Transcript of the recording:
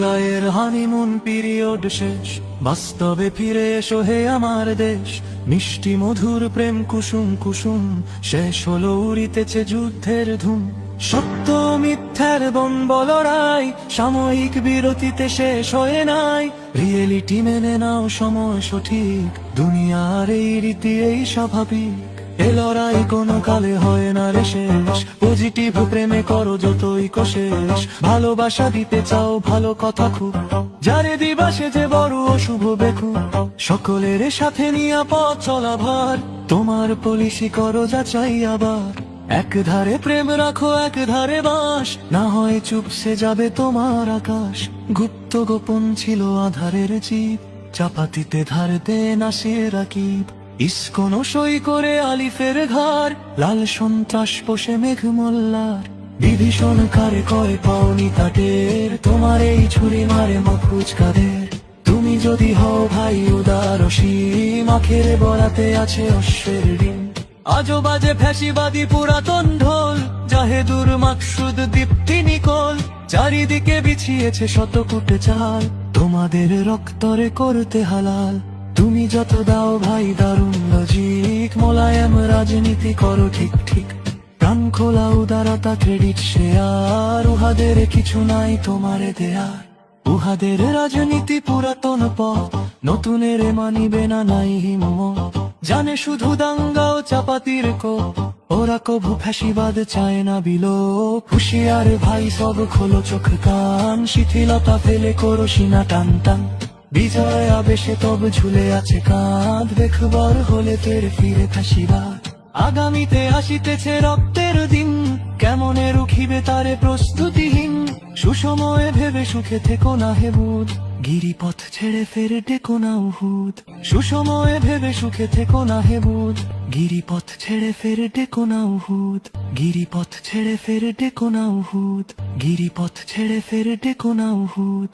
রায়ের honeymoon period শেষ, বাস্তবে ফিরে এসো হে আমার দেশ। মিষ্টি মধুর প্রেম কুসুম কুসুম, শেষ হলো উড়িতেছে যুদ্ধের ধুম। সত্য মিথ্যার বলরাই সাময়িক বিরতিতে শেষ হয়ে নাই। রিয়েলিটি মেনে নাও, সময় সঠিক, দুনিয়ার এই রীতি এই স্বাভাবিক। এ লড়াই কোনো কালে হয় না রে শেষ, পজিটিভ প্রেমে করো যতই কোশেষ। ভালোবাসা দিতে চাও ভালো কথা খুব, যারে দিবা সে যে বড় অশুভ বেকু। সকলের সাথে নিয়া পথ চলা ভার, তোমার পলিসি করো যাচাই আবার। এক ধারে প্রেম রাখো এক ধারে বাস, না হয় চুপসে যাবে তোমার আকাশ। গুপ্ত গোপন ছিল আধারের জীব, চাপাতিতে ধার দে না সে রাকিব। ইস্কনো সই করে আলিফের ঘর, লাল সন্ত্রাস পোষে মেঘ মোল্লার। বিভীষণ কারে কয় পাওনি তাটের, তোমার এই ছুরি মারে মাফুজ কাদের। তুমি যদি হও ভাই উদার অসীম, আখের বরাতে আছে অশ্বের ডিম। আজো বাজে ফ্যাসিবাদী পুরাতন ঢোল, জাহেদুর মাকসুদ দীপ্তি নিকোল। চারিদিকে বিছিয়েছে শতকুটে চাল, তোমাদের রক্তরে করতে হালাল। তুমি যত দাও ভাই দারুণ লজিক, মোলায়েম রাজনীতি করো ঠিক ঠিক। প্রাণ খোলা উদারতা ক্রেডিট শেয়ার, উহাদের কিছু নাই তোমারে দেয়ার। উহাদের রাজনীতি পুরাতন পথ, নতুনের মানিবে না নাই হিম্মত। জানে শুধু দাঙ্গা ও চাপাতির কোপ, ওরা কভু ফ্যাসিবাদ চায় না বিলোপ। হুশিয়ার ভাই সব খোলো চোখ কান, শিথিলতা ফেলে করো সিনা টান টান। বিজয় আবেশে তব ঝুলে আছে কাঁধ, দেখবার হলে তের ফিরে ফ্যাসিবাদ। আগামীতে আসিতেছে রক্তের দিন, কেমনে রুখিবে তারে প্রস্তুতিহীন। সুসময়ে ভেবে সুখে থেকো না হে বুধ, গিরিপথ ছেড়ে ফের ডেকো না উহুদ। সুসময়ে ভেবে সুখে থেকো না হে বুধ, গিরিপথ ছেড়ে ফের ডেকো না উহুদ। গিরিপথ ছেড়ে ফের ডেকো না উহুদ, গিরিপথ ছেড়ে ফের ডেকো না উহুদ।